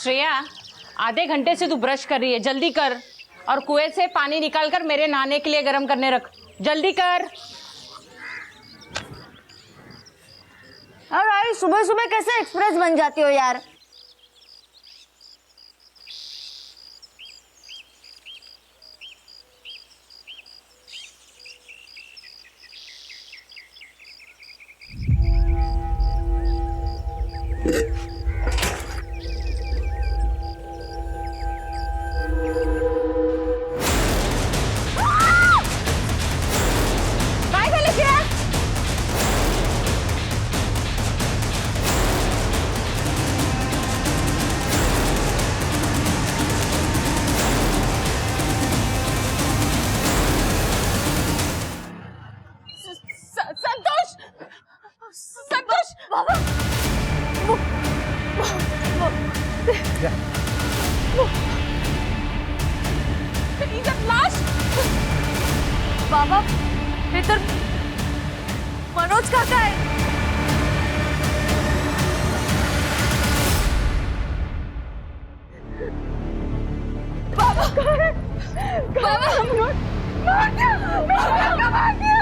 श्रेया, आधे घंटे से तू ब्रश कर रही है, जल्दी कर। और कुएं से पानी निकाल कर मेरे नहाने के लिए गर्म करने रख, जल्दी कर। अरे सुबह सुबह कैसे एक्सप्रेस बन जाती हो यार। संतोष, संतोष बाबा, लाश बाबा, इधर मनोज काका है। बाबा बाबा, मार दिया, मार दिया।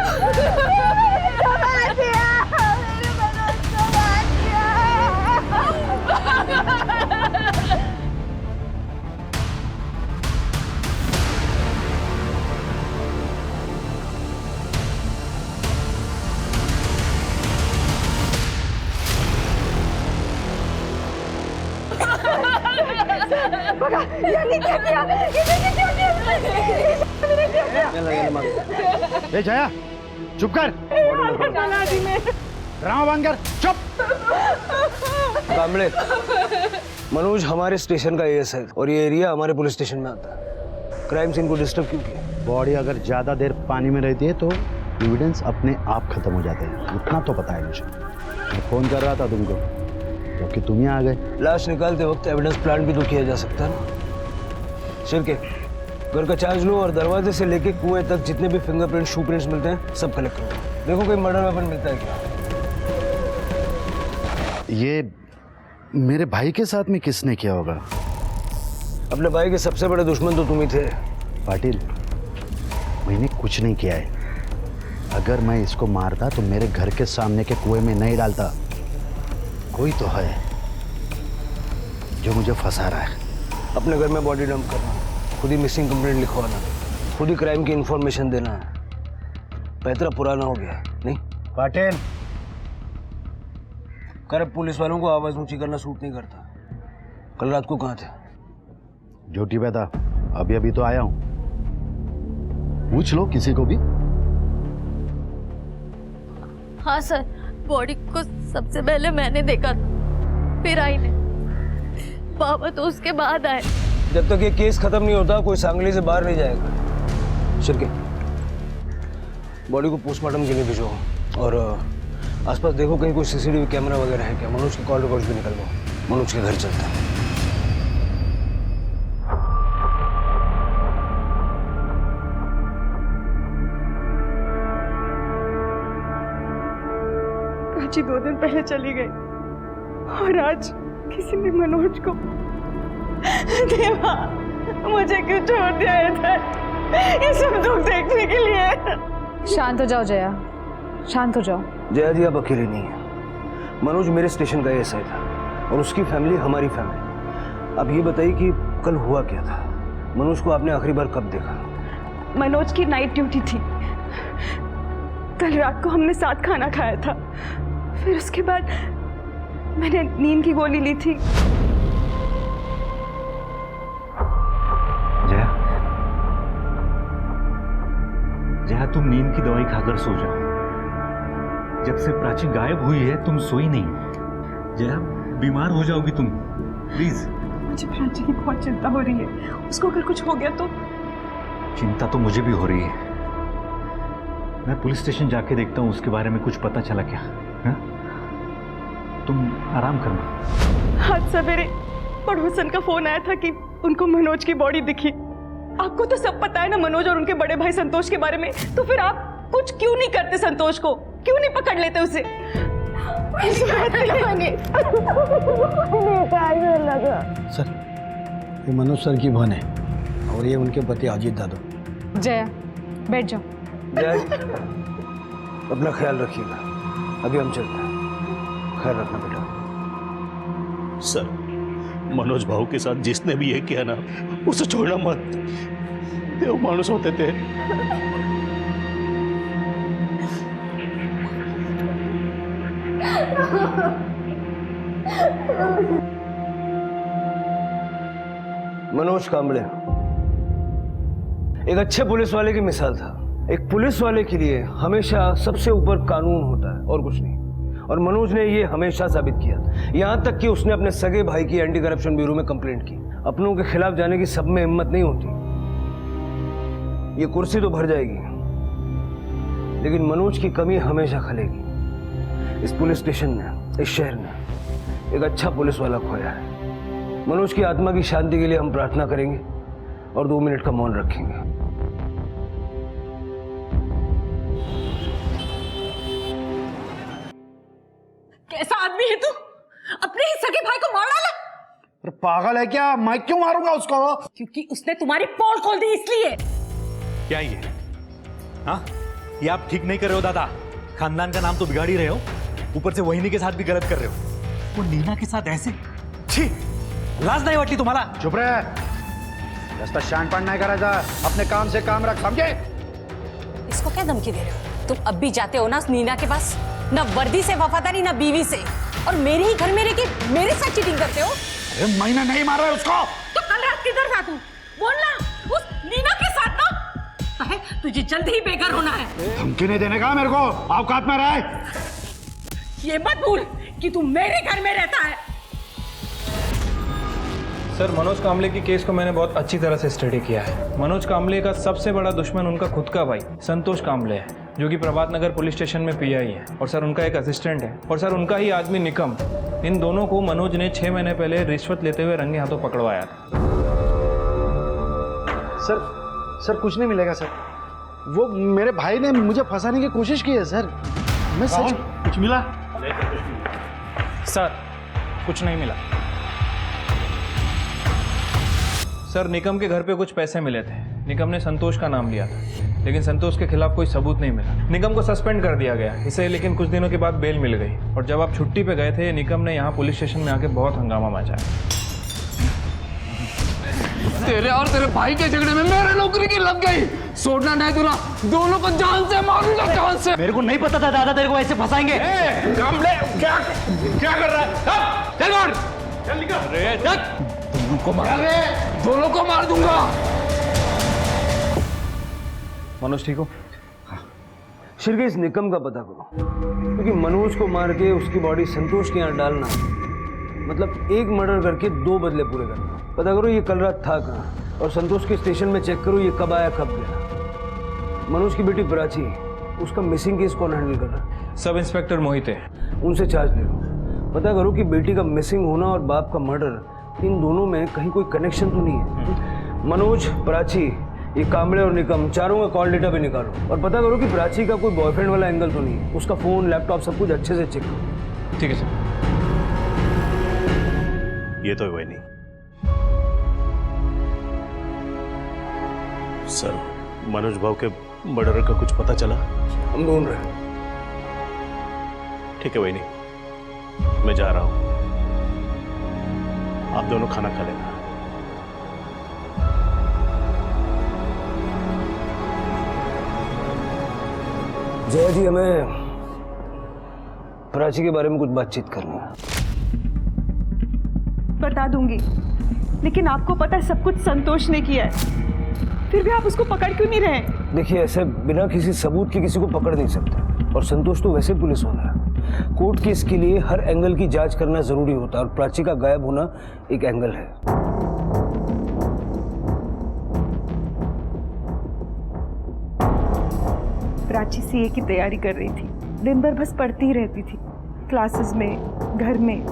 ए जया, चुप कर। ड्रामा बंद कर, चुप। कामले, मनोज हमारे स्टेशन का एएस है और ये एरिया हमारे पुलिस स्टेशन में आता है। क्राइम सीन को डिस्टर्ब क्यों किया? बॉडी अगर ज्यादा देर पानी में रहती है तो एविडेंस अपने आप खत्म हो जाते हैं, इतना तो पता है मुझे। मैं फोन कर रहा था तुमको क्योंकि तुम ही आ गए। लाश निकालते वक्त एविडेंस प्लांट भी तो किया जा सकता है ना। शिरके, घर का चार्ज लो और दरवाजे से लेके कुएं तक जितने भी फिंगरप्रिंट, शू प्रिंट्स मिलते हैं सब कलेक्ट करो। देखो कोई मर्डर वेपन मिलता है क्या। ये मेरे भाई के साथ में किसने किया होगा? अपने भाई के सबसे बड़े दुश्मन तो तुम ही थे। पाटिल, मैंने कुछ नहीं किया है। अगर मैं इसको मारता तो मेरे घर के सामने के कुएं में नहीं डालता। कोई तो है जो मुझे फंसा रहा है। अपने घर में बॉडी डंप करना, खुद ही मिसिंग कंप्लेंट लिखवाना, खुद ही क्राइम की इंफॉर्मेशन देना, पैतरा पुराना हो गया नहीं? पाटिल, कर पुलिस वालों को आवाज ऊंची करना सूट नहीं करता। कल रात को कहाँ थे? ड्यूटी पे था, अभी तो आया हूं। पूछ लो किसी को भी। हाँ सर, बॉडी को सबसे पहले मैंने देखा था, फिर आई ने। बाबा तो उसके बाद आए। जब तक ये केस खत्म नहीं होता कोई सांगली से बाहर नहीं जाएगा। शिरके, बॉडी को पोस्टमार्टम के लिए भिजो और आसपास देखो कहीं कोई सीसीटीवी कैमरा वगैरह है क्या। मनोज के कॉल रिकॉर्ड्स भी निकलवाओ। मनोज के घर चलता है। प्राची 2 दिन पहले चली गई और आज किसी ने मनोज को। देवा, मुझे क्यों छोड़ दिया इधर ये सब दुख देखने के लिए। शांत हो जाओ जया, शांत हो जाओ। जया जी अब अकेली नहीं है। मनोज मेरे स्टेशन का एएसआई था और उसकी फैमिली हमारी फैमिली। अब ये बताइए कि कल हुआ क्या था? मनोज को आपने आखिरी बार कब देखा? मनोज की नाइट ड्यूटी थी। कल रात को हमने साथ खाना खाया था, फिर उसके बाद मैंने नींद की गोली ली थी। जया, जया तुम नींद की दवाई खाकर सो जाओ। जब से प्राची गायब हुई है तुम सोई नहीं। जया, बीमार हो जाओगी तुम, प्लीज। मुझे प्राची की बहुत चिंता हो रही है। उसको अगर कुछ हो गया तो? चिंता तो मुझे भी हो रही है। मैं पुलिस स्टेशन जाके देखता हूँ उसके बारे में कुछ पता चला क्या। हा? तुम आराम करना। आज सवेरे पड़ोसन का फोन आया था कि उनको मनोज की बॉडी दिखी। आपको तो सब पता है ना मनोज और उनके बड़े भाई संतोष के बारे में, तो फिर आप कुछ क्यों नहीं करते? संतोष को क्यों नहीं पकड़ लेते उसे? सर, ये मनोज सर की बहन है और ये उनके पति अजीत दादू। जया, बैठ जाओ। जय, अपना ख्याल रखिएगा, अभी हम चलते हैं। ख्याल रखना बेटा। सर, मनोज भाऊ के साथ जिसने भी ये किया ना, उसे छोड़ना मत। देव मानुस होते थे। मनोज कांबळे एक अच्छे पुलिस वाले की मिसाल था। एक पुलिस वाले के लिए हमेशा सबसे ऊपर कानून होता है और कुछ नहीं, और मनोज ने ये हमेशा साबित किया। यहां तक कि उसने अपने सगे भाई की एंटी करप्शन ब्यूरो में कंप्लेंट की। अपनों के खिलाफ जाने की सब में हिम्मत नहीं होती। ये कुर्सी तो भर जाएगी, लेकिन मनोज की कमी हमेशा खलेगी। इस पुलिस स्टेशन ने, इस शहर ने एक अच्छा पुलिस वाला खोया है। मनोज की आत्मा की शांति के लिए हम प्रार्थना करेंगे और 2 मिनट का मौन रखेंगे। कैसा आदमी है तू? अपने ही सगे भाई को मार डाला? अरे पागल है क्या? मैं क्यों मारूंगा उसको? क्योंकि उसने तुम्हारी पोल खोल दी इसलिए। क्या ये? हाँ, ये आप ठीक नहीं कर रहे हो दादा। खानदान का नाम तो बिगाड़ ही रहे हो, ऊपर से वहिनी के साथ भी गलत कर रहे हो। वो नीना के साथ ऐसे, छी, लाज नहीं वाटती तुम्हारा? चुप रहे, रास्ता शानपान नहीं करायचा। अपने काम से काम रख, समझे? इसको क्या धमकी दे रहे हो? तुम अब भी जाते हो ना नीना के पास? ना वर्दी से वफादारी, ना बीवी से, और मेरे ही घर में रह के मेरे साथ चीटिंग करते हो। अरे मैंने नहीं मारा उसको। तो कल रात किधर था तू? बोलना। उस नीना के साथ ना? है, तुझे जल्द ही बेघर होना है। धमकी नहीं देने का मेरे को, औकात में रहे। ये मत भूल कि तू मेरे घर में रहता है। सर, मनोज कांबले की केस को मैंने बहुत अच्छी तरह से स्टडी किया है। मनोज कांबले का सबसे बड़ा दुश्मन उनका खुद का भाई संतोष कांबले है, जो कि प्रभात नगर पुलिस स्टेशन में पीआई है, और सर उनका एक असिस्टेंट है, और सर उनका ही आदमी निकम। इन दोनों को मनोज ने 6 महीने पहले रिश्वत लेते हुए रंगे हाथों पकड़वाया था। सर कुछ नहीं मिलेगा सर। वो मेरे भाई ने मुझे फंसाने की कोशिश की है सर। मैं सच। कुछ मिला? सर, कुछ नहीं मिला। सर, निकम के घर पे कुछ पैसे मिले थे। निकम ने संतोष का नाम लिया था, लेकिन संतोष के खिलाफ कोई सबूत नहीं मिला। निकम को सस्पेंड कर दिया गया इसे, लेकिन कुछ दिनों के बाद बेल मिल गई। और जब आप छुट्टी पे गए थे, निकम ने यहाँ पुलिस स्टेशन में आके बहुत हंगामा मचाया। तेरे और तेरे भाई के झगड़े में मेरे नौकरी की लग गई। छोड़ना नहीं तुला, दोनों को जान से मारूंगा। जान से। मेरे को नहीं पता था दादा तेरे को ऐसे फंसाएंगे। क्या कर रहा है? चल मार, चल निकल। अरे दोनों को मार दूंगा। मनोज ठीक हो? शिरके, इस निकम का पता करो, क्योंकि मनोज को मार के उसकी बॉडी संतोष के यहाँ डालना मतलब एक मर्डर करके 2 बदले पूरे करना। पता करो ये कल रात था कहाँ, और संतोष के स्टेशन में चेक करो ये कब आया कब गया। मनोज की बेटी प्राची, उसका मिसिंग केस कौन हैंडल कर रहा है? सब इंस्पेक्टर मोहित है, उनसे चार्ज ले लो। पता करो कि बेटी का मिसिंग होना और बाप का मर्डर, इन दोनों में कहीं कोई कनेक्शन तो नहीं है। मनोज, प्राची, ये कांबळे और निकम, चारों का कॉल डेटा भी निकालो, और पता करो कि प्राची का कोई बॉयफ्रेंड वाला एंगल तो नहीं है। उसका फोन, लैपटॉप सब कुछ अच्छे से चेक करो। ठीक है सर। ये तो हुआ नहीं सर। मनोज भाव के मर्डर का कुछ पता चला? हम ढूंढ रहे हैं। ठीक है वही नहीं, मैं जा रहा हूं, आप दोनों खाना खा लेना। जया जी, हमें प्राची के बारे में कुछ बातचीत करनी है। बता दूंगी, लेकिन आपको पता है सब कुछ संतोष ने किया है, फिर भी आप उसको पकड़ क्यों नहीं रहे? देखिए, ऐसे बिना किसी सबूत के किसी को पकड़ नहीं सकते, और संतोष तो वैसे पुलिस वाला है। कोर्ट केस के लिए हर एंगल की जांच करना जरूरी होता है, और प्राची का गायब होना एक एंगल है। प्राची सीए की तैयारी कर रही थी, दिन भर बस पढ़ती ही रहती थी, क्लासेस में, घर में,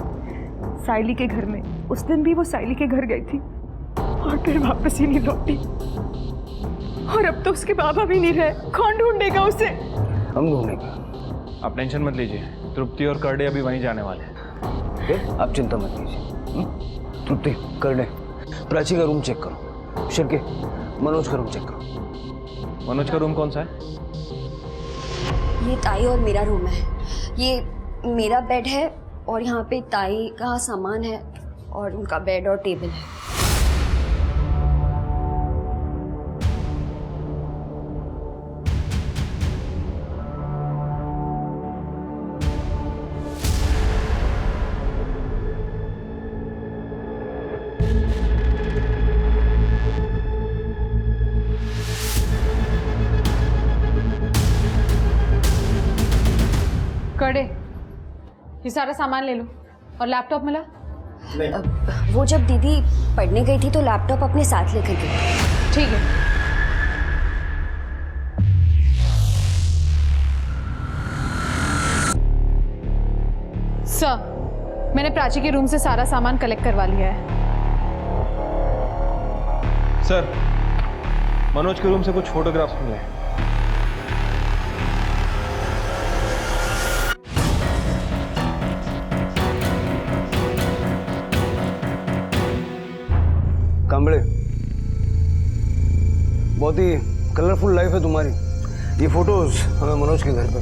साइली के घर में। उस दिन भी वो साइली के घर गई थी और फिर वापस ही नहीं लौटी, और अब तो उसके बाबा भी नहीं रहे। कौन ढूंढेगा उसे? हम ढूंढेंगे। आप टेंशन मत लीजिए, तृप्ति और करडे अभी वहीं जाने वाले हैं। ओके, आप चिंता मत कीजिए। तृप्ति, करने, प्राची का रूम चेक करो। शिरके, मनोज का रूम चेक करो। मनोज का रूम कौन सा है? ये ताई और मेरा रूम है। ये मेरा बेड है और यहाँ पे ताई का सामान है और उनका बेड और टेबल है। कड़े, ये सारा सामान ले लो। और लैपटॉप मिला? वो जब दीदी पढ़ने गई थी तो लैपटॉप अपने साथ लेकर गई। ठीक है। सर, मैंने प्राची के रूम से सारा सामान कलेक्ट करवा लिया है। सर, मनोज के रूम से कुछ फोटोग्राफ्स मिले हैं। कांबड़े, बहुत ही कलरफुल लाइफ है तुम्हारी। ये फोटोज हमें मनोज के घर पर।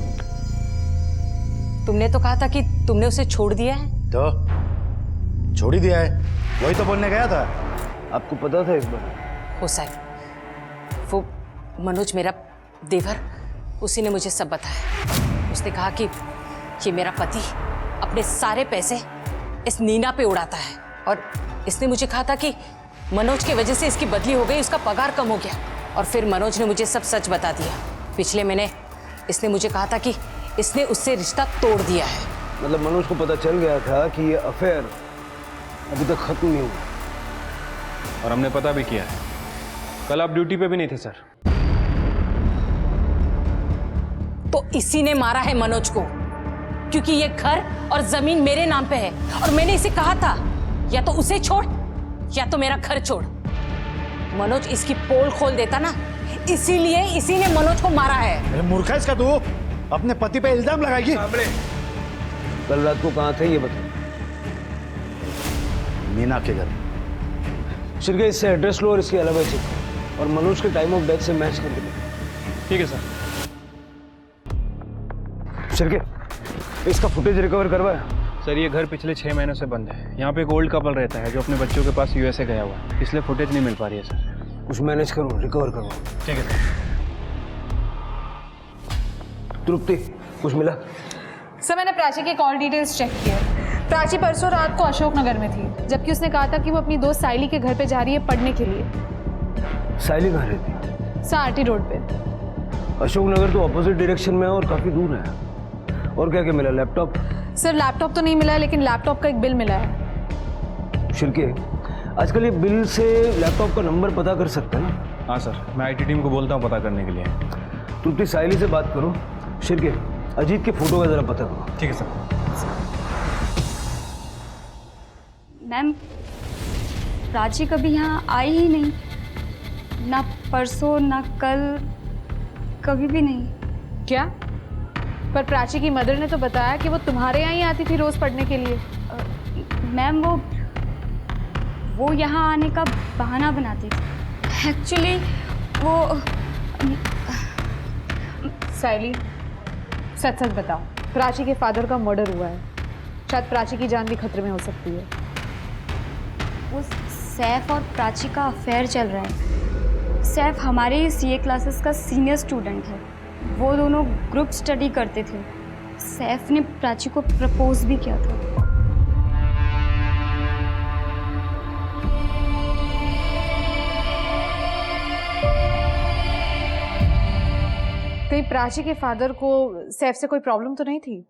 तुमने तो कहा था कि तुमने उसे छोड़ दिया है। तो छोड़ ही दिया है, वही तो बोलने गया था। आपको पता था इस बार? हो साहब, वो मनोज मेरा देवर, उसी ने मुझे सब बताया। उसने कहा कि ये मेरा पति अपने सारे पैसे इस नीना पे उड़ाता है और इसने मुझे कहा था कि मनोज की वजह से इसकी बदली हो गई, उसका पगार कम हो गया। और फिर मनोज ने मुझे सब सच बता दिया। पिछले महीने इसने मुझे कहा था कि इसने उससे रिश्ता तोड़ दिया है। मतलब मनोज को पता चल गया था कि ये अफेयर अभी तक खत्म नहीं हुआ। और हमने पता भी किया है। कल आप ड्यूटी पे भी नहीं थे सर। तो इसी ने मारा है मनोज को, क्योंकि ये घर और जमीन मेरे नाम पे है और मैंने इसे कहा था या तो उसे छोड़ या तो मेरा घर छोड़। मनोज इसकी पोल खोल देता ना, इसीलिए इसी ने मनोज को मारा है। अरे मूर्ख है इसका, तू अपने पति पे इल्जाम लगाएगी। कल रात को कहाँ थे ये बता। मीना के घर। शिरके, इससे एड्रेस लो और इसकी अलावा चेक करो और मनोज के टाइम ऑफ डेथ से मैच करके दो। ठीक है सर। शिरके, इसका फुटेज रिकवर करवाया? सर, ये घर पिछले 6 महीनों से बंद है। यहाँ पे एक ओल्ड कपल रहता है जो अपने बच्चों के पास यूएसए गया हुआ है, इसलिए फुटेज नहीं मिल पा रही है सर। कुछ मैनेज करो, रिकवर करवाओ। ठीक है सर। तृप्ति, कुछ मिला? सर, मैंने प्राची के कॉल डिटेल्स चेक किए। प्राची परसों रात को अशोकनगर में थी, जबकि उसने कहा था कि वो अपनी दोस्त साइली के घर पे जा रही है पढ़ने के लिए। साइली कहाँ रहती है? सर, आरटी रोड पे। अशोकनगर तो ऑपोजिट डायरेक्शन में है और काफी दूर है। और क्या क्या मिला? लैपटॉप? सर, लैपटॉप तो नहीं मिला है, लेकिन लैपटॉप का एक बिल मिला है। शिरके, आजकल ये बिल से लैपटॉप का नंबर पता कर सकते हैं ना? हाँ सर, मैं आईटी टीम को बोलता हूँ पता करने के लिए। तृप्ति, साइली से बात करो। शिरके, अजीत के फोटो का जरा पता करो। ठीक है सर। मैम, प्राची कभी यहाँ आई ही नहीं, ना परसों ना कल, कभी भी नहीं। क्या? पर प्राची की मदर ने तो बताया कि वो तुम्हारे यहाँ ही आती थी रोज पढ़ने के लिए। मैम, वो यहाँ आने का बहाना बनाती थी। एक्चुअली वो साइली, सच सच बताओ, प्राची के फादर का मर्डर हुआ है। शायद प्राची की जान भी खतरे में हो सकती है। वो सैफ और प्राची का अफेयर चल रहा है। सैफ हमारे सीए क्लासेस का सीनियर स्टूडेंट है। वो दोनों ग्रुप स्टडी करते थे। सैफ ने प्राची को प्रपोज भी किया था। कहीं प्राची के फादर को सैफ से कोई प्रॉब्लम तो नहीं थी?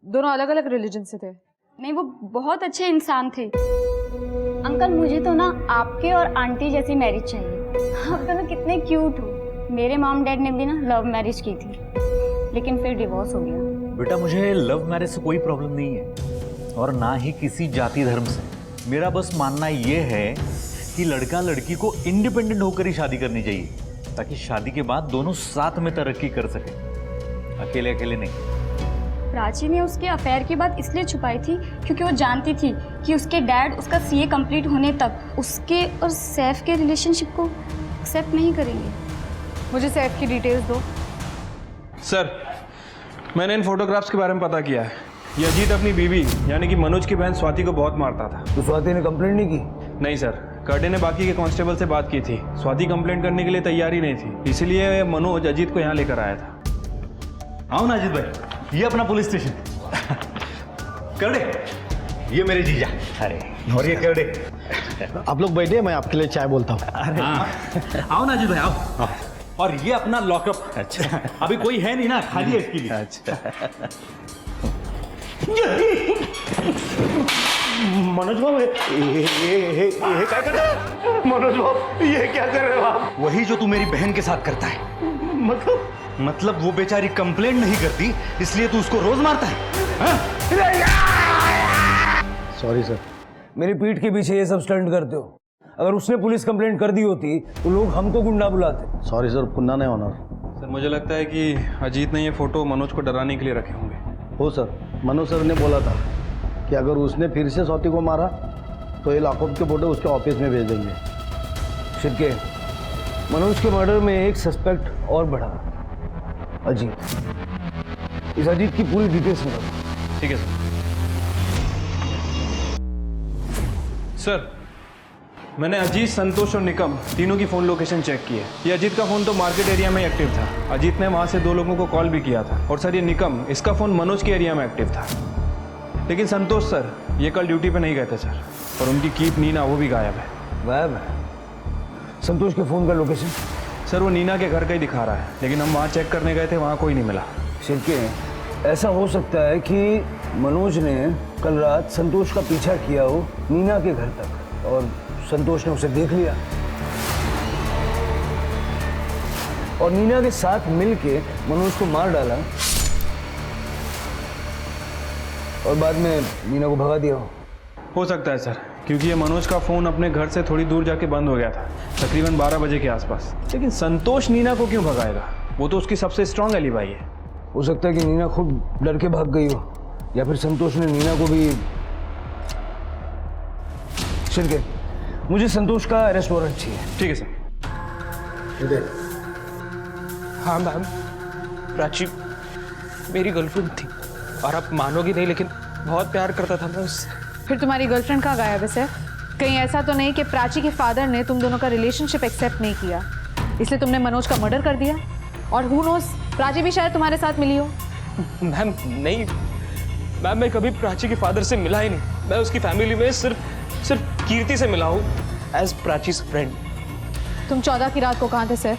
दोनों अलग अलग रिलीजन से थे। नहीं, वो बहुत अच्छे इंसान थे। अंकल, मुझे तो ना आपके और आंटी जैसी मैरिज चाहिए। आप दोनों कितने क्यूट हो। मेरे मॉम डैड ने भी ना लव मैरिज की थी, लेकिन फिर डिवोर्स हो गया। बेटा, मुझे लव मैरिज से कोई प्रॉब्लम नहीं है और ना ही किसी जाति धर्म से। मेरा बस मानना ये है कि लड़का लड़की को इंडिपेंडेंट होकर ही शादी करनी चाहिए, ताकि शादी के बाद दोनों साथ में तरक्की कर सके, अकेले अकेले नहीं। प्राची ने उसके अफेयर की बात इसलिए छुपाई थी क्योंकि वो जानती थी कि उसके डैड उसका सीए कंप्लीट होने तक उसके और सैफ के रिलेशनशिप को एक्सेप्ट नहीं करेंगे। मुझे सैफ की डिटेल्स दो। सर, मैंने इन फोटोग्राफ्स के बारे में पता किया है। ये अजीत अपनी बीवी यानी कि मनोज की बहन स्वाति को बहुत मारता था। तो स्वाति ने कंप्लेंट नहीं की? नहीं सर, कर्डे ने बाकी के कांस्टेबल से बात की थी। स्वाति कंप्लेंट करने के लिए तैयार ही नहीं थी, इसलिए मनोज अजीत को यहाँ लेकर आया था। आओ ना अजीत भाई, ये अपना पुलिस स्टेशन। कर्डे, ये मेरे जीजा। अरे और ये कर्डे। आप लोग बैठिए, मैं आपके लिए चाय बोलता हूँ। अरे आओ ना अजीत भाई, आओ। और ये अपना लॉकअप। अच्छा, अभी कोई है नहीं ना, खाली है इसके लिए। अच्छा। मनोज बाबू, ये क्या कर रहे हो? मनोज बाबू, ये क्या कर रहे हो आप? वही जो तू मेरी बहन के साथ करता है। मतलब वो बेचारी कंप्लेंट नहीं करती, इसलिए तू उसको रोज मारता है? Sorry sir. मेरी पीठ के पीछे ये सब स्टंट करते हो। अगर उसने पुलिस कंप्लेंट कर दी होती तो लोग हमको गुंडा बुलाते। सॉरी सर, पुन्हा नहीं होणार। सर, मुझे लगता है कि अजीत ने ये फोटो मनोज को डराने के लिए रखे होंगे। हो सर, मनोज सर ने बोला था कि अगर उसने फिर से स्वाति को मारा तो ये लॉकअप के फोटो उसके ऑफिस में भेज देंगे। शिरके, मनोज के मर्डर में एक सस्पेक्ट और बढ़ा, अजीत। इस अजीत की पूरी डिटेल्स निकालो। ठीक है सर। मैंने अजीत, संतोष और निकम तीनों की फ़ोन लोकेशन चेक की है। ये अजीत का फ़ोन तो मार्केट एरिया में एक्टिव था। अजीत ने वहाँ से 2 लोगों को कॉल भी किया था। और सर, ये निकम, इसका फ़ोन मनोज के एरिया में एक्टिव था। लेकिन संतोष सर, ये कल ड्यूटी पे नहीं गए थे सर। और उनकी कीप नीना, वो भी गायब है। गायब है? संतोष के फ़ोन का लोकेशन? सर, वो नीना के घर का ही दिखा रहा है, लेकिन हम वहाँ चेक करने गए थे, वहाँ कोई नहीं मिला। शिरके, ऐसा हो सकता है कि मनोज ने कल रात संतोष का पीछा किया हो नीना के घर तक और संतोष ने उसे देख लिया और नीना के साथ मिलके मनोज को मार डाला और बाद में नीना को भगा दिया हो सकता है सर, क्योंकि ये मनोज का फ़ोन अपने घर से थोड़ी दूर जाके बंद हो गया था, तकरीबन 12 बजे के आसपास। लेकिन संतोष नीना को क्यों भगाएगा? वो तो उसकी सबसे स्ट्रांग एलिबाई है। हो सकता है कि नीना खुद डर के भाग गई हो या फिर संतोष ने नीना को भी। शिरके, मुझे संतोष का अरेस्ट वारंट चाहिए। ठीक है सर। हाँ मैम, प्राची मेरी गर्लफ्रेंड थी और आप मानोगे नहीं, लेकिन बहुत प्यार करता था मैं उससे। फिर तुम्हारी गर्लफ्रेंड कहाँ गायब है सैफ? कहीं ऐसा तो नहीं कि प्राची के फादर ने तुम दोनों का रिलेशनशिप एक्सेप्ट नहीं किया, इसलिए तुमने मनोज का मर्डर कर दिया? और हू नोस, प्राची भी शायद तुम्हारे साथ मिली हो। मैम नहीं मैम, मैं कभी प्राची के फादर से मिला ही नहीं। मैं उसकी फैमिली में सिर्फ कीर्ति से मिला हूँ एज प्राचीज फ्रेंड। तुम 14 की रात को कहाँ थे सैफ?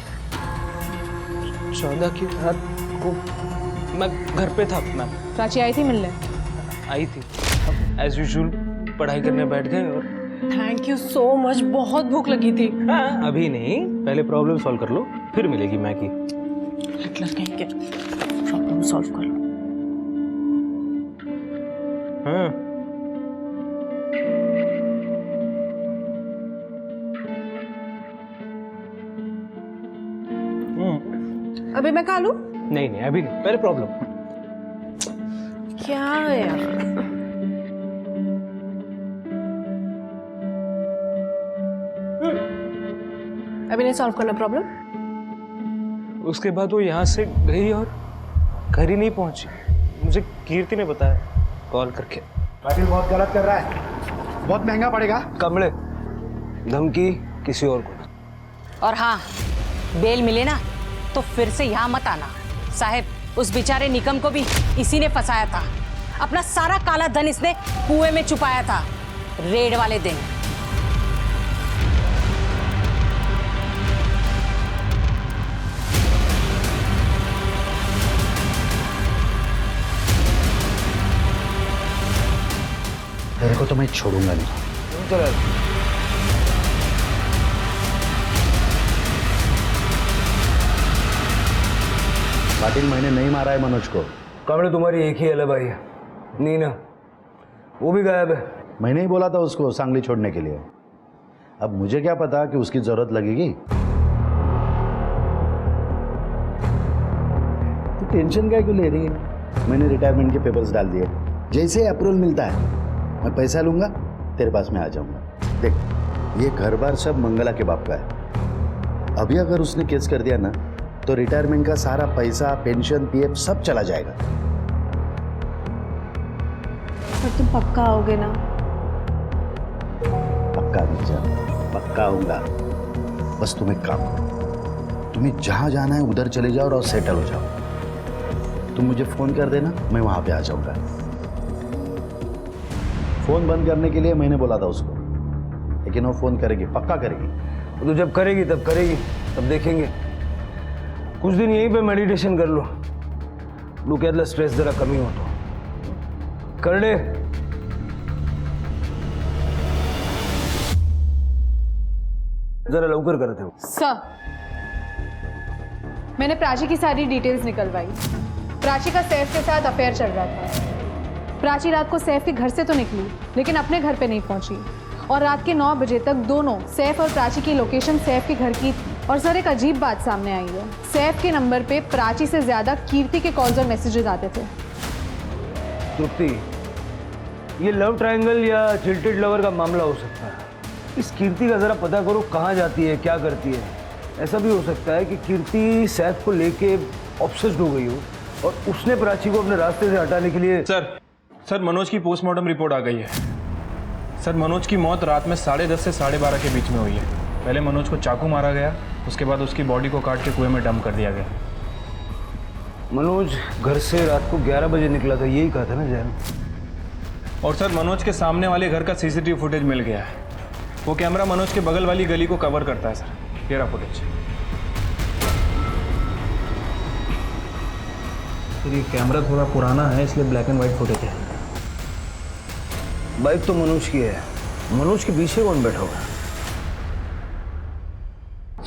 14 की रात को मैं घर पे था मैम। प्राची आई थी मिलने? आई थी, एज यूजुअल पढ़ाई करने बैठ गए और थैंक यू सो मच, बहुत भूख लगी थी। अभी नहीं, पहले प्रॉब्लम सॉल्व कर लो, फिर मिलेगी मैगी। हिटलर कहेंगे, प्रॉब्लम सॉल्व कर लो। हाँ अभी मैं खा लूं? नहीं नहीं, अभी नहीं, पहले प्रॉब्लम। क्या है यार? अभी नहीं सॉल्व करना प्रॉब्लम? उसके बाद वो यहाँ से गई और घर ही नहीं पहुंची। मुझे कीर्ति ने बताया कॉल करके। पाटिल बहुत गलत कर रहा है, बहुत महंगा पड़ेगा। कमले, धमकी किसी और को। और हाँ, बेल मिले ना तो फिर से यहाँ मत आना। साहब, उस बेचारे निकम को भी इसी ने फंसाया था। अपना सारा काला धन इसने कुएं में छुपाया था रेड वाले दिन। तेरे को तो मैं छोड़ूंगा नहीं। चल पाटिल, मैंने नहीं मारा है मनोज को। कमले, तुम्हारी एक ही एलिबाई है, नीना, वो भी गायब है। मैंने ही बोला था उसको सांगली छोड़ने के लिए। अब मुझे क्या पता कि उसकी जरूरत लगेगी। तो टेंशन क्या क्यों ले रही है? मैंने रिटायरमेंट के पेपर्स डाल दिए। जैसे अप्रूवल मिलता है मैं पैसा लूँगा, तेरे पास में आ जाऊँगा। देख, ये घर बार सब मंगला के बाप का है। अभी अगर उसने केस कर दिया ना तो रिटायरमेंट का सारा पैसा, पेंशन, पीएफ सब चला जाएगा। पर तुम पक्का आओगे ना? पक्का मिर्जा, पक्का आऊंगा। बस तुम एक काम करो, तुम्हें जहां जाना है उधर चले जाओ और सेटल हो जाओ। तुम मुझे फोन कर देना, मैं वहां पे आ जाऊंगा। फोन बंद करने के लिए मैंने बोला था उसको, लेकिन वो फोन करेगी, पक्का करेगी। तो जब करेगी तब करेगी, तब देखेंगे। कुछ दिन यहीं पे मेडिटेशन कर लो, डोक्यातला स्ट्रेस जरा कमी होतो। कर ले। जरा लवकर करते हो। सर, मैंने प्राची की सारी डिटेल्स निकलवाई। प्राची का सैफ के साथ अफेयर चल रहा था। प्राची रात को सैफ के घर से तो निकली, लेकिन अपने घर पे नहीं पहुंची, और रात के 9 बजे तक दोनों, सैफ और प्राची की लोकेशन सैफ के घर की थी। और सर, एक अजीब बात सामने आई है। सैफ के नंबर पे प्राची से ज्यादा कीर्ति के कॉल्स और मैसेजेस आते थे। तृप्ति, ये लव ट्रायंगल या चिल्टेड लवर का मामला हो सकता है। इस कीर्ति का जरा पता करो, कहाँ जाती है, क्या करती है। ऐसा भी हो सकता है कि कीर्ति सैफ को लेके ऑब्सेस्ड हो गई हो और उसने प्राची को अपने रास्ते से हटाने के लिए। सर, मनोज की पोस्टमार्टम रिपोर्ट आ गई है। सर, मनोज की मौत रात में 10:30 से 12:30 के बीच में हुई है। पहले मनोज को चाकू मारा गया, उसके बाद उसकी बॉडी को काट के कुएं में डंप कर दिया गया। मनोज घर से रात को 11 बजे निकला था, यही कहा था ना जैन? और सर, मनोज के सामने वाले घर का सीसीटीवी फुटेज मिल गया है। वो कैमरा मनोज के बगल वाली गली को कवर करता है सर। ये रहा फुटेज। सर, ये कैमरा थोड़ा पुराना है, इसलिए ब्लैक एंड व्हाइट फुटेज है। बाइक तो मनोज की है, मनोज के पीछे कौन बैठा हुआ है?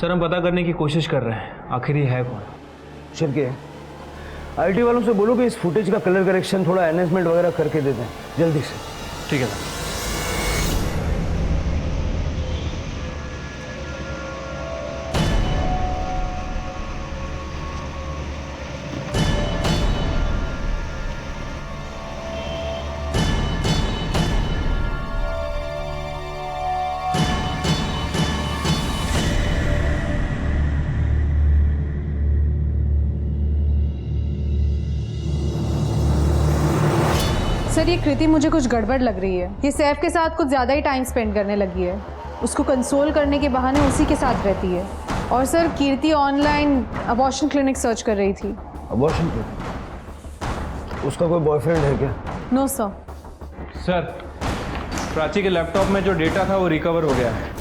सर, हम पता करने की कोशिश कर रहे हैं, आखिर ये है कौन। शिवके, आईटी वालों से बोलो कि इस फुटेज का कलर करेक्शन थोड़ा एनहेंसमेंट वगैरह करके दे दें जल्दी से। ठीक है सर। सर, ये कृति मुझे कुछ गड़बड़ लग रही है। ये सैफ के साथ कुछ ज़्यादा ही टाइम स्पेंड करने लगी है। उसको कंसोल करने के बहाने उसी के साथ रहती है। और सर, कीर्ति ऑनलाइन अबॉर्शन क्लिनिक सर्च कर रही थी। Abortion clinic? उसका कोई बॉयफ्रेंड है क्या? No sir. सर, प्राची के लैपटॉप में जो डेटा था वो रिकवर हो गया है।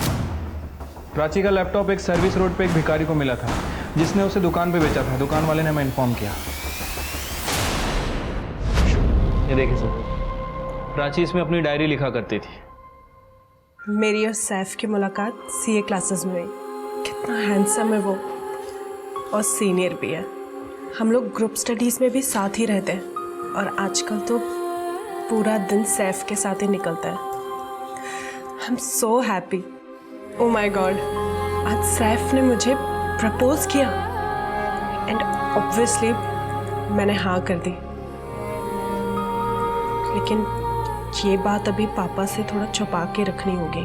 प्राची का लैपटॉप एक सर्विस रोड पे एक भिखारी को मिला था, जिसने उसे दुकान पे बेचा था। दुकान वाले ने हमें इन्फॉर्म किया। ये देखिए सर, प्राची इसमें अपनी डायरी लिखा करती थी। मेरी और सैफ की मुलाकात सीए क्लासेस में हुई। कितना हैंडसम है वो, और सीनियर भी है। हम लोग ग्रुप स्टडीज़ में भी साथ ही रहते हैं, और आजकल तो पूरा दिन सैफ के साथ ही निकलता है। I am so happy. Oh my God, आज सैफ ने मुझे प्रपोज किया, एंड ऑब्वियसली मैंने हाँ कर दी। लेकिन ये बात अभी पापा से थोड़ा छुपा के रखनी होगी,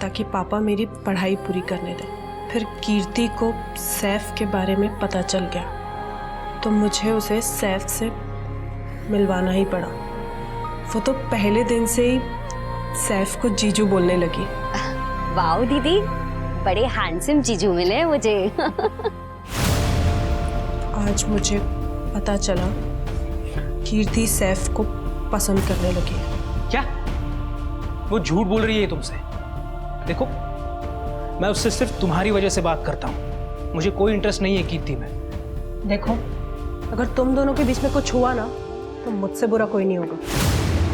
ताकि पापा मेरी पढ़ाई पूरी करने दें। फिर कीर्ति को सैफ के बारे में पता चल गया तो मुझे उसे सैफ से मिलवाना ही पड़ा। वो तो पहले दिन से ही सैफ को जीजू बोलने लगी। वाओ दीदी, बड़े हैंडसम जीजू मिले मुझे। आज मुझे पता चला कीर्ति सैफ को पसंद करने लगी। क्या? वो झूठ बोल रही है तुमसे? देखो, मैं उससे सिर्फ तुम्हारी वजह से बात करता हूँ। मुझे कोई इंटरेस्ट नहीं है कीर्ति में। देखो, अगर तुम दोनों के बीच में कुछ हुआ ना तो मुझसे बुरा कोई नहीं होगा।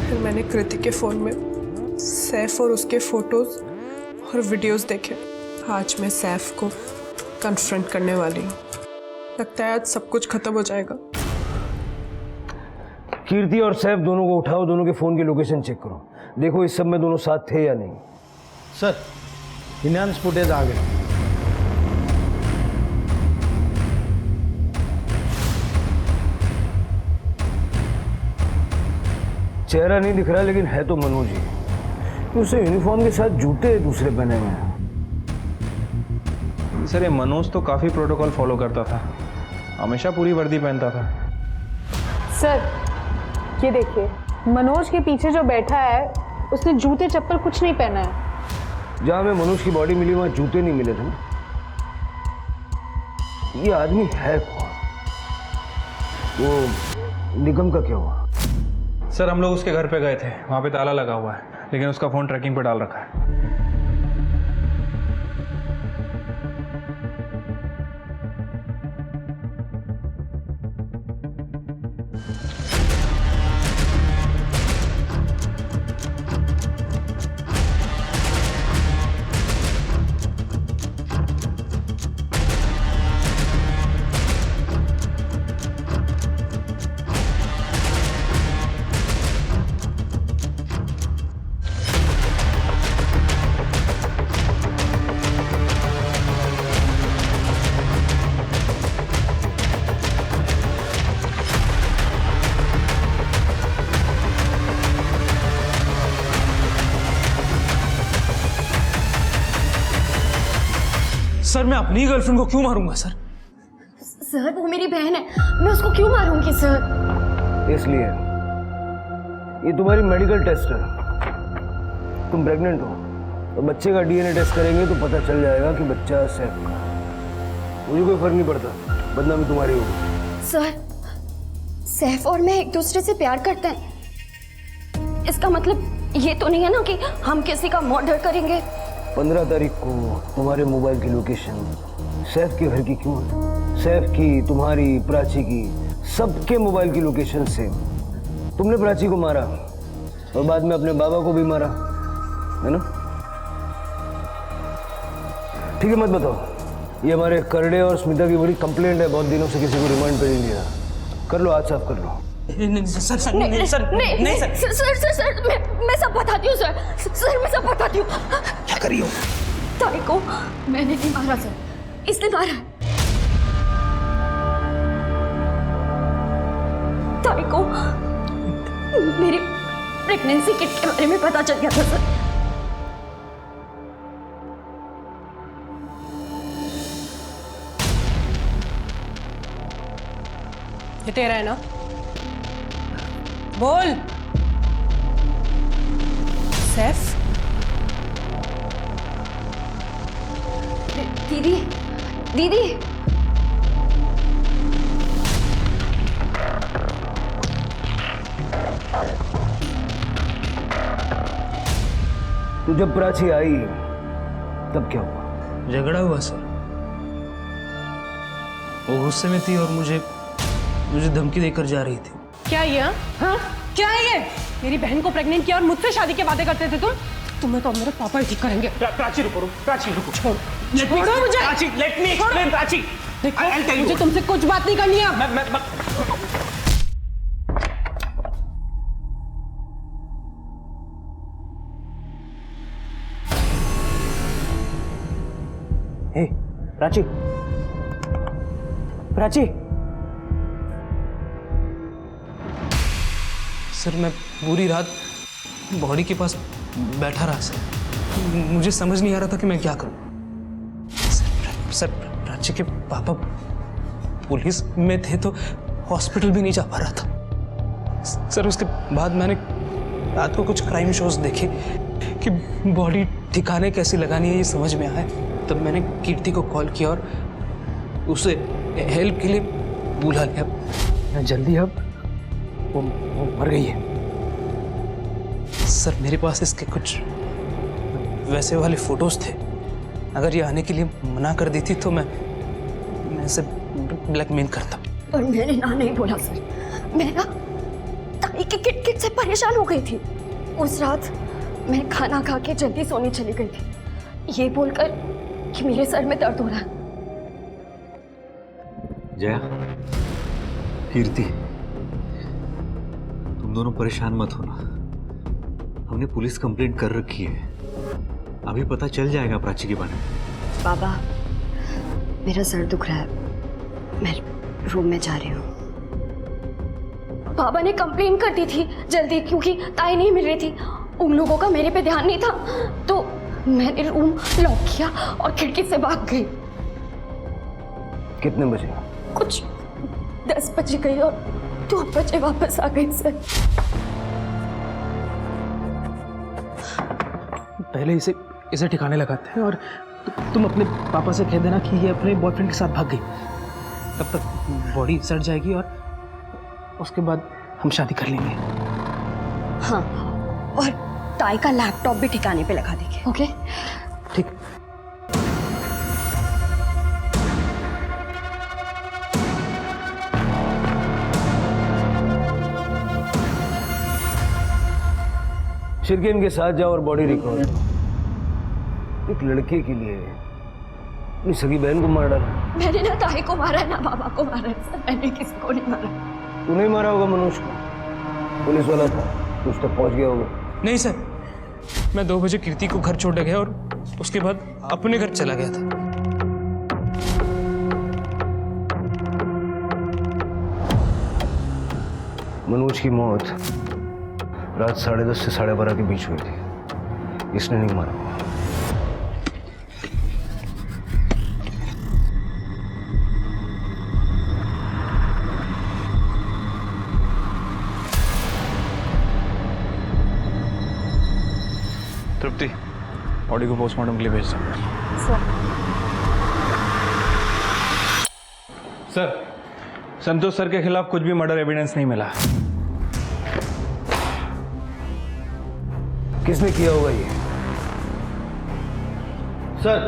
फिर मैंने कृति के फ़ोन में सैफ और उसके फोटोज़ और वीडियोस देखे। आज मैं सैफ को कन्फ्रंट करने वाली हूँ। लगता है आज सब कुछ खत्म हो जाएगा। कीर्ति और सैफ दोनों को उठाओ, दोनों के फ़ोन की लोकेशन चेक करो, देखो इस सब में दोनों साथ थे या नहीं। सर, इनहांस फुटेज आ गए। चेहरा नहीं दिख रहा लेकिन है तो मनोज ही। उसे यूनिफॉर्म के साथ जूते दूसरे पहने हुए हैं। सर ये मनोज तो काफ़ी प्रोटोकॉल फॉलो करता था, हमेशा पूरी वर्दी पहनता था। सर ये देखिए, मनोज के पीछे जो बैठा है उसने जूते चप्पल कुछ नहीं पहना है। जहां हमें मनोज की बॉडी मिली वहां जूते नहीं मिले थे। ये आदमी है कौन? वो निगम का क्या हुआ? सर हम लोग उसके घर पे गए थे, वहाँ पे ताला लगा हुआ है, लेकिन उसका फ़ोन ट्रैकिंग पे डाल रखा है। सर मैं अपनी गर्लफ्रेंड को क्यों मारूंगा सर? सर वो मेरी बहन है, मैं उसको क्यों मारूंगी सर? इसलिए ये तुम्हारी मेडिकल टेस्ट है, तुम प्रेग्नेंट हो तो बच्चे का डीएनए टेस्ट करेंगे तो पता चल जाएगा कि बच्चा सैफ का है। मुझे कोई फर्क नहीं पड़ता, बदनामी तुम्हारी होगी। सर सैफ और मैं एक दूसरे से प्यार करते हैं, इसका मतलब ये तो नहीं है ना कि हम किसी का मर्डर करेंगे। 15 तारीख को तुम्हारे मोबाइल की लोकेशन सैफ के घर की क्यों है? सैफ की, तुम्हारी, प्राची की, सबके मोबाइल की लोकेशन से तुमने प्राची को मारा और बाद में अपने बाबा को भी मारा, है ना? ठीक है, मत बताओ। ये हमारे करड़े और स्मिता की बड़ी कंप्लेंट है, बहुत दिनों से किसी को रिमांड पे नहीं लिया। कर लो, आज साफ कर लो। नहीं सर नहीं सर नहीं सर सर मैं सब बताती हूँ सर मैं सब बताती हूँ। क्या करी हो? ताई को मैंने नहीं मारा सर, इसने मारा। ताई को मेरी प्रेगनेंसी किट के बारे में पता चल गया था सर। ये तेरा है ना? बोल। सैफ? दीदी दीदी तो जब प्राची आई तब क्या हुआ? झगड़ा हुआ सर, वो गुस्से में थी और मुझे धमकी देकर जा रही थी। क्या ये? हाँ क्या है ये? मेरी बहन को प्रेग्नेंट किया और मुझसे शादी के वादे करते थे तुम? तुम्हें तो मेरे पापा ही ठीक करेंगे। प्राची रुको छोड़ो मुझे। Prachi let me explain. Prachi देखो मुझे तुमसे कुछ बात नहीं करनी है। हे प्राची, प्राची। सर मैं पूरी रात बॉडी के पास बैठा रहा सर, मुझे समझ नहीं आ रहा था कि मैं क्या करूं। सर प्राची के पापा पुलिस में थे तो हॉस्पिटल भी नहीं जा पा रहा था सर। उसके बाद मैंने रात को कुछ क्राइम शोज देखे कि बॉडी ठिकाने कैसे लगानी है ये समझ में आया। तब मैंने कीर्ति को कॉल किया और उसे हेल्प के लिए बुला लिया। जल्दी अब वो मर गई है सर। मेरे पास इसके कुछ वैसे वाले फोटोज थे, अगर ये आने के लिए मना कर देती तो मैं इसे ब्लैकमेल करता। और मैंने ना नहीं बोला सर, मैं ना ताई की किट से परेशान हो गई थी। उस रात मैं खाना खा के जल्दी सोने चली गई थी ये बोलकर कि मेरे सर में दर्द हो रहा है। जया, कीर्ति, तुम दोनों परेशान मत होना, हमने पुलिस कंप्लेंट कर रखी है, अभी पता चल जाएगा प्राची के बारे में। बाबा मेरा सर दुख रहा है, मैं रूम में जा रही हूँ। बाबा ने कंप्लेन कर दी थी जल्दी, क्योंकि ताई नहीं मिल रही थी। उन लोगों का मेरे पे ध्यान नहीं था, तो मैंने रूम लॉक किया और खिड़की से भाग गई। कितने बजे? कुछ 10 बजे गई और 2 बजे वापस आ गई सर। पहले इसे ठिकाने लगाते हैं और तुम अपने पापा से कह देना कि ये अपने बॉयफ्रेंड के साथ भाग गई। तब तक बॉडी सड़ जाएगी और उसके बाद हम शादी कर लेंगे। हाँ, और ताई का लैपटॉप भी ठिकाने पे लगा देंगे। ओके ठीक। शिरकेन के साथ जाओ और बॉडी रिकवर। एक लड़के के लिए अपनी सगी बहन को मार डाला। मैंने ना ताई को मारा है ना बाबा को मारा है सर, मैंने किसी को नहीं मारा। तूने ही मारा होगा मनोज को, पुलिस वाला था, कुछ तक पहुंच गया होगा। नहीं सर, मैं 2 बजे कीर्ति को घर छोड़ गया और उसके बाद अपने घर चला गया था। मनोज की मौत रात 10:30 से 12:30 के बीच हुई थी। इसने नहीं मारा। तृप्ति, बॉडी को पोस्टमार्टम के लिए भेज दो। सर, संतोष सर के खिलाफ कुछ भी मर्डर एविडेंस नहीं मिला। किसने किया होगा ये? सर,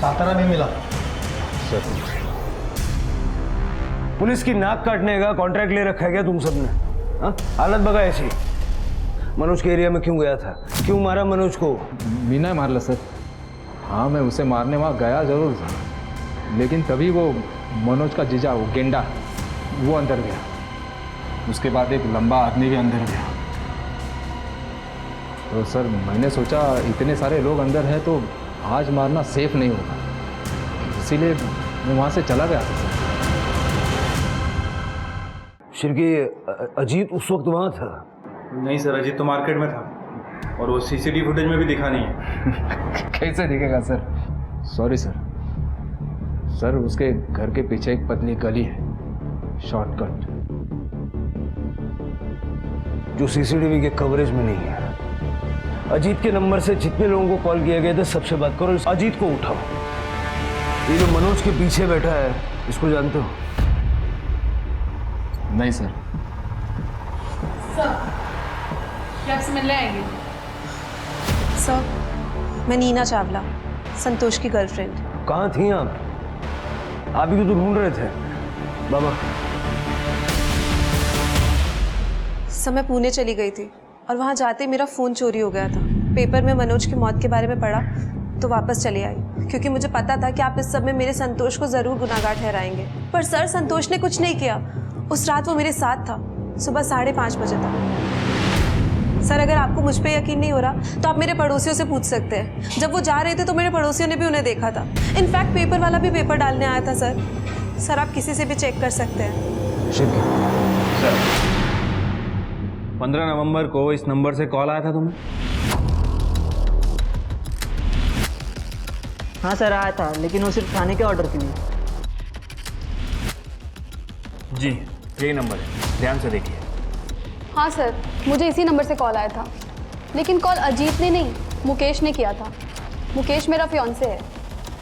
सातारा में मिला। सर, पुलिस की नाक काटने का कॉन्ट्रैक्ट ले रखा है क्या तुम सबने? हाँ, हालत बगा ऐसी। मनोज के एरिया में क्यों गया था? क्यों मारा मनोज को? मीना मार ला सर। हाँ, मैं उसे मारने वहाँ गया जरूर था, लेकिन तभी वो मनोज का जीजा, वो गेंडा, वो अंदर गया। उसके बाद एक लंबा आदमी भी अंदर गया। तो सर, मैंने सोचा इतने सारे लोग अंदर हैं तो आज मारना सेफ नहीं होगा, इसीलिए मैं वहाँ से चला गया था सर। शिरकी, अजीत उस वक्त वहाँ था? नहीं सर, अजीत तो मार्केट में था और वो सीसीटीवी फुटेज में भी दिखा नहीं है। कैसे दिखेगा सर? Sorry sir. सर, उसके घर के पीछे एक पतली गली है, शॉर्टकट, जो सीसीटीवी के कवरेज में नहीं है। अजीत के नंबर से जितने लोगों को कॉल किया गया था सबसे बात करो, अजीत को उठाओ। ये जो मनोज के पीछे बैठा है, इसको जानते हो? नहीं सर। सर, क्या आपसे मिलने आएंगे? सर, मैं नीना चावला, संतोष की गर्लफ्रेंड। कहाँ थी आप? आप ही तो ढूंढ रहे थे। बाबा, सर, मैं पुणे चली गई थी और वहाँ जाते मेरा फ़ोन चोरी हो गया था। पेपर में मनोज की मौत के बारे में पढ़ा तो वापस चली आई, क्योंकि मुझे पता था कि आप इस सब में मेरे संतोष को ज़रूर गुनाहगार ठहराएंगे। पर सर, संतोष ने कुछ नहीं किया। उस रात वो मेरे साथ था, सुबह 5:30 बजे तक। सर, अगर आपको मुझ पर यकीन नहीं हो रहा तो आप मेरे पड़ोसियों से पूछ सकते हैं। जब वो जा रहे थे तो मेरे पड़ोसियों ने भी उन्हें देखा था। इनफैक्ट पेपर वाला भी पेपर डालने आया था सर। सर, आप किसी से भी चेक कर सकते हैं। सर, 15 नवंबर को इस नंबर से कॉल आया था तुम्हें? हाँ सर, आया था, लेकिन वो सिर्फ खाने के ऑर्डर के लिए। जी, यही नंबर है, ध्यान से देखिए। हाँ सर, मुझे इसी नंबर से कॉल आया था, लेकिन कॉल अजीत ने नहीं, मुकेश ने किया था। मुकेश मेरा फियांसे है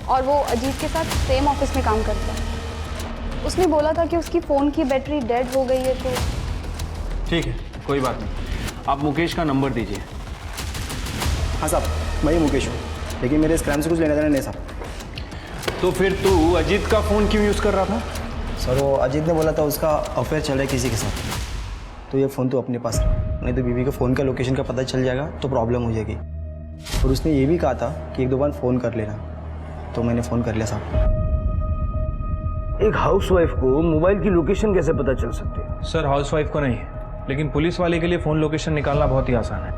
और वो अजीत के साथ सेम ऑफिस में काम करता है। उसने बोला था कि उसकी फ़ोन की बैटरी डेड हो गई है। तो ठीक है, कोई बात नहीं, आप मुकेश का नंबर दीजिए। हाँ साहब, मैं ही मुकेश हूँ, लेकिन मेरे इस क्राइम से कुछ लेना देना नहीं साहब। तो फिर तू अजीत का फ़ोन क्यों यूज़ कर रहा था? सर, वो अजीत ने बोला था उसका अफेयर चल रहा है किसी के साथ, तो ये फ़ोन तो अपने पास रख, नहीं तो बीवी के फ़ोन का लोकेशन का पता चल जाएगा तो प्रॉब्लम हो जाएगी। और उसने ये भी कहा था कि 1-2 बार फ़ोन कर लेना, तो मैंने फ़ोन कर लिया साहब। एक हाउसवाइफ को मोबाइल की लोकेशन कैसे पता चल सकती है? सर, हाउसवाइफ को नहीं, लेकिन पुलिस वाले के लिए फ़ोन लोकेशन निकालना बहुत ही आसान है।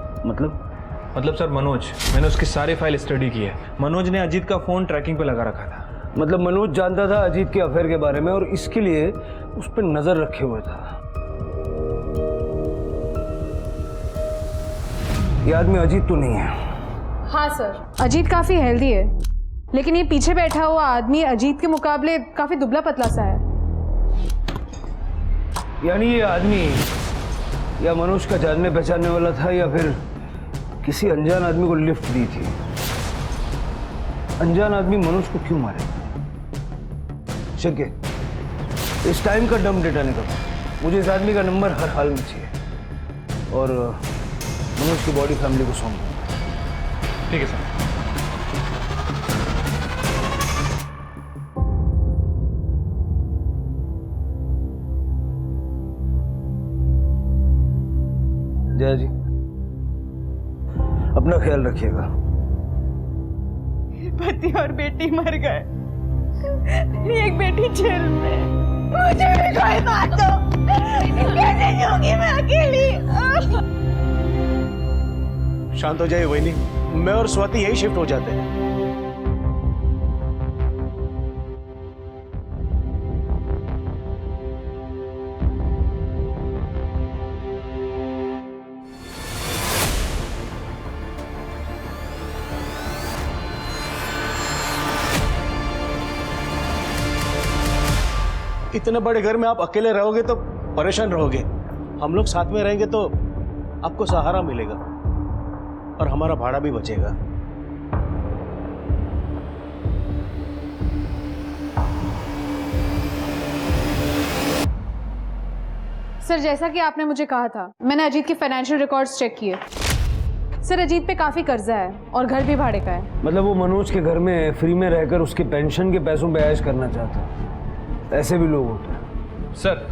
मतलब सर, मनोज, मैंने उसकी सारी फाइल स्टडी की है। मनोज ने अजीत का फ़ोन ट्रैकिंग पे लगा रखा था। मतलब मनोज जानता था अजीत के अफेयर के बारे में और इसके लिए उस पर नज़र रखे हुए था। ये आदमी अजीत तो नहीं है? हाँ सर, अजीत काफ़ी हेल्दी है, लेकिन ये पीछे बैठा हुआ आदमी अजीत के मुकाबले काफ़ी दुबला पतला सा है। यानी ये आदमी या मनोज का जानने पहचानने वाला था या फिर किसी अनजान आदमी को लिफ्ट दी थी। अनजान आदमी मनोज को क्यों मारे? शक्य इस टाइम का डम डेटा निकालो, मुझे इस आदमी का नंबर हर हाल में चाहिए और मनोज की बॉडी फैमिली को सौंप दो। ठीक है सर। जया जी, अपना ख्याल रखिएगा। पति और बेटी मर गए, मेरी एक बेटी जेल में, मुझे भी कोई बात दो, कैसे जीऊंगी मैं अकेली? शांत हो जाइए वहीनी, मैं और स्वाति यही शिफ्ट हो जाते हैं। इतने बड़े घर में आप अकेले रहोगे तो परेशान रहोगे। हम लोग साथ में रहेंगे तो आपको सहारा मिलेगा और हमारा भाड़ा भी बचेगा। सर, जैसा कि आपने मुझे कहा था, मैंने अजीत के फाइनेंशियल रिकॉर्ड्स चेक किए। सर, अजीत पे काफ़ी कर्जा है और घर भी भाड़े का है। मतलब वो मनोज के घर में फ्री में रहकर उसके पेंशन के पैसों पे ऐश करना चाहता है। ऐसे भी लोग होते हैं। सर,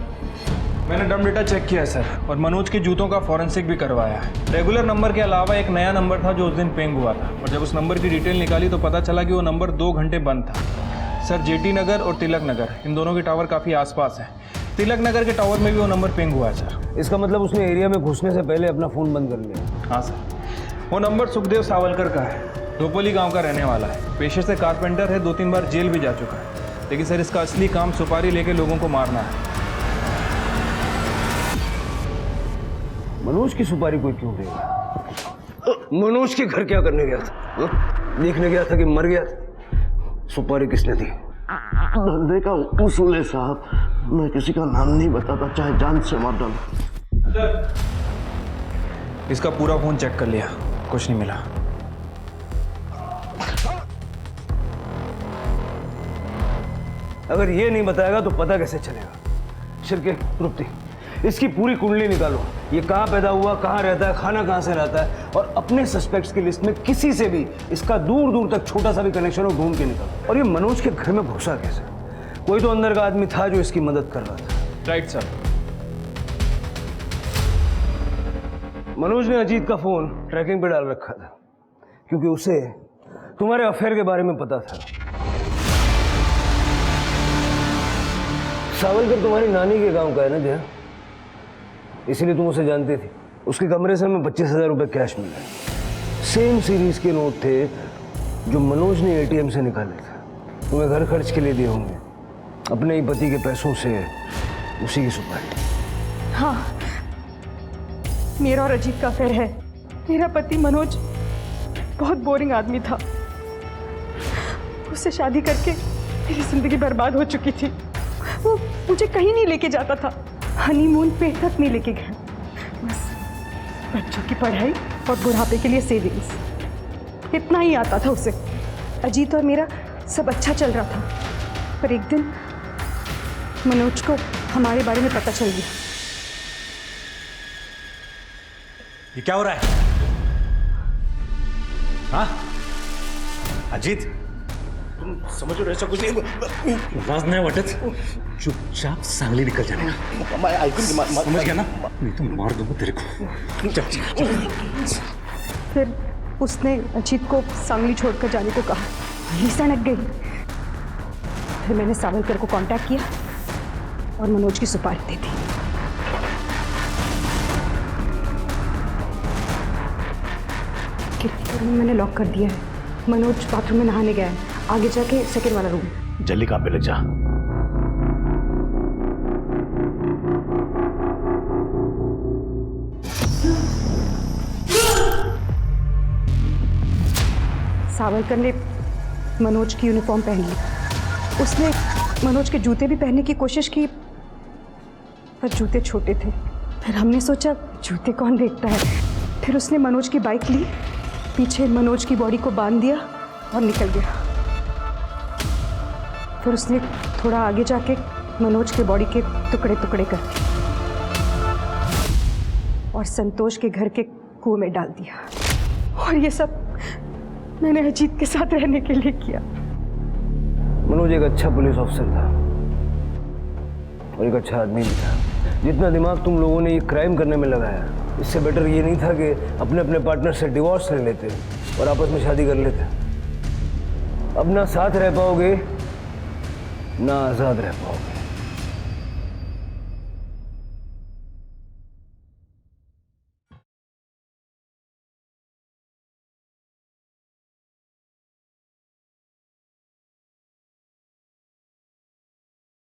मैंने डम डेटा चेक किया है सर, और मनोज के जूतों का फॉरेंसिक भी करवाया है। रेगुलर नंबर के अलावा एक नया नंबर था जो उस दिन पेंग हुआ था, और जब उस नंबर की डिटेल निकाली तो पता चला कि वो नंबर 2 घंटे बंद था। सर, जेटी नगर और तिलक नगर, इन दोनों के टावर काफ़ी आसपास हैं। तिलक नगर के टावर में भी वो नंबर पेंग हुआ है सर। इसका मतलब उसने एरिया में घुसने से पहले अपना फ़ोन बंद कर लिया। हाँ सर, वो नंबर सुखदेव सावलकर का है, धोपोली गाँव का रहने वाला है। पेशे से कारपेंटर है, 2-3 बार जेल भी जा चुका है। लेकिन सर, इसका असली काम सुपारी लेके लोगों को मारना है। मनोज की सुपारी कोई क्यों देगा? मनोज के घर क्या करने गया था? देखने गया था कि मर गया था? सुपारी किसने दी? धंधे का उसूल है साहब, मैं किसी का नाम नहीं बताता, चाहे जान से मार डालो। इसका पूरा फोन चेक कर लिया, कुछ नहीं मिला। अगर ये नहीं बताएगा तो पता कैसे चलेगा? शिरके, तृप्ति, इसकी पूरी कुंडली निकालो। ये कहाँ पैदा हुआ, कहाँ रहता है, खाना कहाँ से रहता है, और अपने सस्पेक्ट्स की लिस्ट में किसी से भी इसका दूर दूर तक छोटा सा भी कनेक्शन हो, ढूंढ के निकालो। और ये मनोज के घर में घुसा कैसे? कोई तो अंदर का आदमी था जो इसकी मदद कर रहा था। Right sir. मनोज ने अजीत का फोन ट्रैकिंग पे डाल रखा था क्योंकि उसे तुम्हारे अफेयर के बारे में पता था। सावलकर तुम्हारी नानी के गांव का है ना जया, इसीलिए तुम उसे जानती थी। उसके कमरे से हमें 25,000 रुपये कैश मिला। सेम सीरीज के नोट थे जो मनोज ने एटीएम से निकाले थे। तुम्हें घर खर्च के लिए दिए होंगे, अपने ही पति के पैसों से उसी की सुपारी। हाँ, मेरा और अजीत का अफेयर है। मेरा पति मनोज बहुत बोरिंग आदमी था। उससे शादी करके मेरी जिंदगी बर्बाद हो चुकी थी। वो मुझे कहीं नहीं लेके जाता था, हनीमून पे तक नहीं लेके गया। बस बच्चों की पढ़ाई और बुढ़ापे के लिए सेविंग्स, इतना ही आता था उसे। अजीत और मेरा सब अच्छा चल रहा था, पर एक दिन मनोज को हमारे बारे में पता चल गया। ये क्या हो रहा है? हाँ अजीत, तुम समझो ऐसा कुछ नहीं। आवाज नहीं वाटत, चुपचाप सांगली निकल जाने का। समझ गया ना? नहीं तो मार दूंगा तेरे को। फिर उसने अजीत को सांगली छोड़कर जाने को कहा। वहीं सनक गई। फिर मैंने सावलकर को कांटेक्ट किया और मनोज की सुपारी दे दी। किचन रूम मैंने लॉक कर दिया है। मनोज बाथरूम में नहाने गया है, आगे जाके सेकंड वाला रूम। जल्दी काम पे लग जा। सावरकर ने मनोज की यूनिफॉर्म पहन ली। उसने मनोज के जूते भी पहनने की कोशिश की, पर जूते छोटे थे। फिर हमने सोचा जूते कौन देखता है। फिर उसने मनोज की बाइक ली, पीछे मनोज की बॉडी को बांध दिया और निकल गया। फिर उसने थोड़ा आगे जाके मनोज के बॉडी के टुकड़े टुकड़े कर दिए और संतोष के घर के कुएं में डाल दिया। और ये सब मैंने अजीत के साथ रहने के लिए किया। मनोज एक अच्छा पुलिस ऑफिसर था और एक अच्छा आदमी भी था। जितना दिमाग तुम लोगों ने ये क्राइम करने में लगाया, इससे बेटर ये नहीं था कि अपने अपने पार्टनर से डिवोर्स ले लेते और आपस में शादी कर लेते। अब ना साथ रह पाओगे ना आज़ाद रह पाओगे।